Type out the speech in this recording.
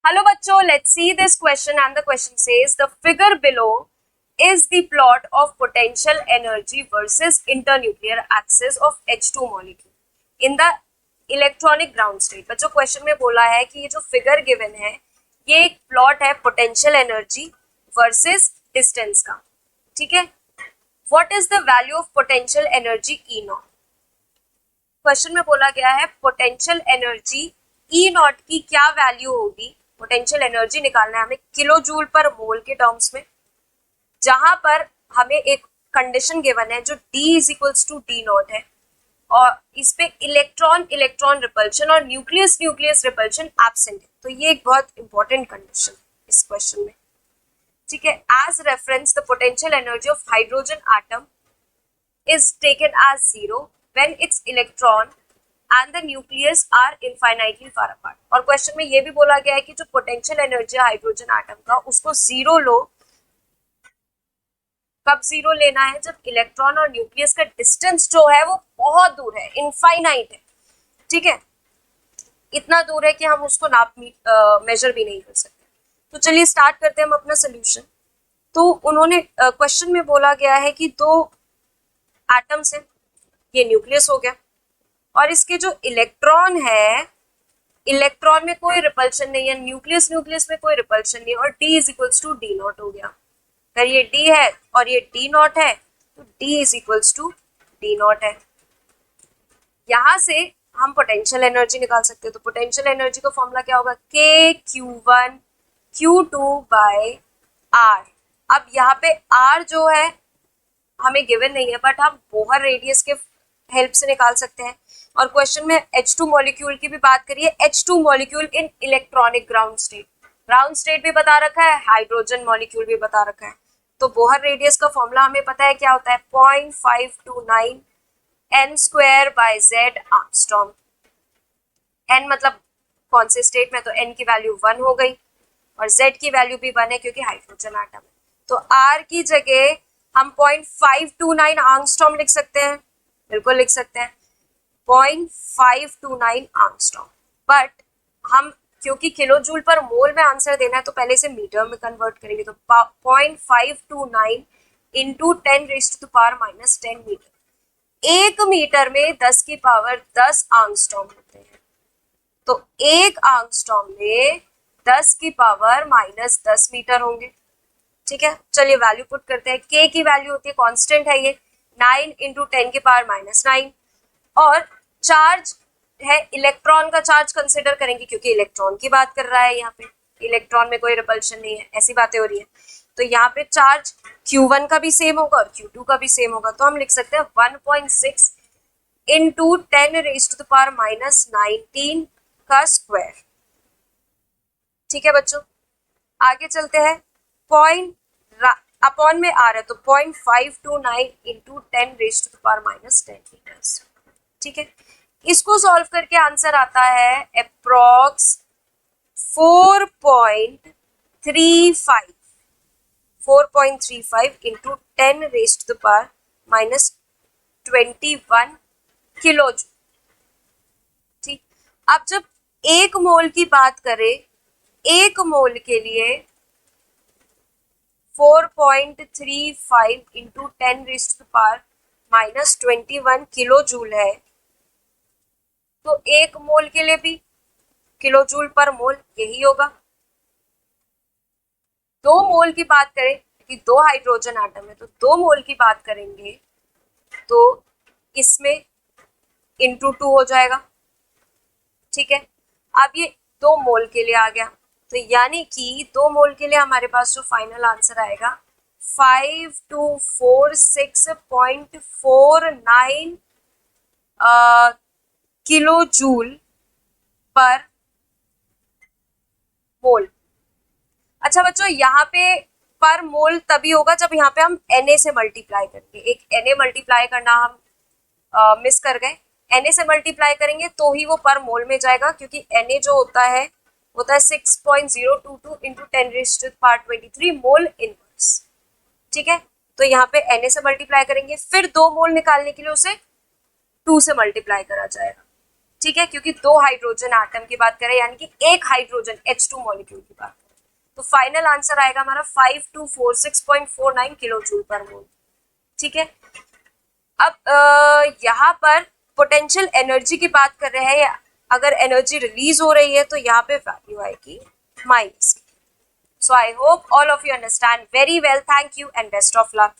Hello बच्चों, let's see this question and the question says the figure below is the plot of potential energy versus internuclear axis of H2 molecule in the electronic ground state। बच्चों question में बोला है कि ये जो figure given है ये एक प्लॉट है पोटेंशियल एनर्जी वर्सेस डिस्टेंस का। ठीक है, what is the value of potential energy E not. Question में बोला गया है पोटेंशियल एनर्जी ई नॉट की क्या वैल्यू होगी। पोटेंशियल एनर्जी निकालना है हमें किलो जूल पर मोल के टर्म्स में, जहां पर हमें एक कंडीशन गिवन है जो D is equals to D naught है और इस पे इलेक्ट्रॉन इलेक्ट्रॉन रिपल्शन और न्यूक्लियस न्यूक्लियस रिपल्शन एब्सेंट है। तो ये एक बहुत इंपॉर्टेंट कंडीशन इस क्वेश्चन में। ठीक है, as reference the potential energy of hydrogen atom is taken as 0 when it's electron and the nucleus are infinitely far apart. और क्वेश्चन में ये भी बोला गया है कि जो पोटेंशियल एनर्जी है हाइड्रोजन एटम का उसको 0 लो। कब 0 लेना है? जब इलेक्ट्रॉन और न्यूक्लियस का डिस्टेंस जो है वो बहुत दूर है, इनफाइनाइट है। ठीक है, इतना दूर है कि हम उसको मेजर भी नहीं कर सकते। तो चलिए स्टार्ट करते हैं हम अपना सोल्यूशन। तो उन्होंने क्वेश्चन में बोला गया है कि दो एटम्स है, ये न्यूक्लियस हो गया और इसके जो इलेक्ट्रॉन है, इलेक्ट्रॉन में कोई रिपल्शन नहीं है, न्यूक्लियस न्यूक्लियस में कोई रिपल्शन नहीं है और D is equals to D naught हो गया। अगर ये D है और ये D नॉट है तो D is equals to D naught है। यहां से हम पोटेंशियल एनर्जी निकाल सकते हैं। तो पोटेंशियल एनर्जी का फॉर्मूला क्या होगा? KQ1 Q2 bye R। अब यहाँ पे R जो है हमें गिवन नहीं है बट हम बोहर रेडियस के हेल्प से निकाल सकते हैं। और क्वेश्चन में H2 मॉलिक्यूल की भी बात करिए, H2 मॉलिक्यूल इन electronic ground state, ground state भी बता रखा है, हाइड्रोजन मॉलिक्यूल भी बता रखा है। तो बोहर रेडियस का फॉर्मूला हमें पता है क्या होता है, 0.529 n square by z Armstrong. n मतलब कौन से स्टेट में, तो n की वैल्यू 1 हो गई और z की वैल्यू भी 1 है क्योंकि हाइड्रोजन एटम है। तो r की जगह हम 0.529 आर्मस्ट्रॉन्ग लिख सकते हैं, बिल्कुल लिख सकते हैं 0.529 आर्मस्ट्रॉन्ग। बट हम क्योंकि किलो जूल पर मोल में आंसर देना है तो पहले से मीटर में कन्वर्ट करेंगे। तो 0.529 इंटू 10⁻⁻10 मीटर। 1 मीटर में 10 की पावर 10 आर्मस्ट्रॉन्ग होते हैं। तो 1 आर्मस्ट्रॉन्ग में 10 की पावर -10 मीटर होंगे। ठीक है, चलिए वैल्यू पुट करते हैं। K की वैल्यू होती है, कांस्टेंट है ये, 9 इंटू 10 की पावर -9 और चार्ज है, इलेक्ट्रॉन का चार्ज कंसिडर करेंगे क्योंकि इलेक्ट्रॉन की बात कर रहा है यहाँ पे, इलेक्ट्रॉन में कोई रिपल्शन नहीं है, ऐसी बातें हो रही है। तो यहाँ पे चार्ज Q1 का भी सेम होगा और Q2 का भी सेम होगा। तो हम लिख सकते हैं 1.6 इंटू 10⁻⁻19 का स्क्वायर। ठीक है बच्चों, आगे चलते हैं। पॉइंट अपॉन में आ रहा है तो 0.529 इंटू 10⁻⁻10 मीटर्स। ठीक है, इसको सॉल्व करके आंसर आता है अप्रॉक्स 4.35 इंटू 10⁻⁻21 किलो जूल। ठीक, अब जब 1 मोल की बात करें, 1 मोल के लिए 4.35 इंटू 10⁻⁻21 किलो जूल है। तो 1 मोल के लिए भी किलो जूल पर मोल यही होगा। 2 मोल की बात करें कि 2 हाइड्रोजन एटम है तो 2 मोल की बात करेंगे तो इसमें इंटू 2 हो जाएगा। ठीक है, अब ये 2 मोल के लिए आ गया तो यानी कि 2 मोल के लिए हमारे पास जो फाइनल आंसर आएगा 5246.49 किलो जूल पर मोल। अच्छा बच्चों, यहाँ पे पर मोल तभी होगा जब यहाँ पे हम Na से मल्टीप्लाई करेंगे। एक Na मल्टीप्लाई करना हम मिस कर गए, Na से मल्टीप्लाई करेंगे तो ही वो पर मोल में जाएगा क्योंकि Na जो होता है 6.022 इंटू 10⁻23 मोल इनवर्स। ठीक है, तो यहाँ पे Na से मल्टीप्लाई करेंगे, फिर 2 मोल निकालने के लिए उसे 2 से मल्टीप्लाई करा जाएगा। ठीक है, क्योंकि 2 हाइड्रोजन आटम की बात करें, यानी कि एक हाइड्रोजन H2 मॉलिक्यूल की बात करें, तो फाइनल आंसर आएगा हमारा 5246.49 किलो जूल पर मोल। ठीक है, अब यहाँ पर पोटेंशियल एनर्जी की बात कर रहे हैं, अगर एनर्जी रिलीज हो रही है तो यहाँ पे वैल्यू आएगी minus. So I hope all of you understand very well. Thank you and best of luck.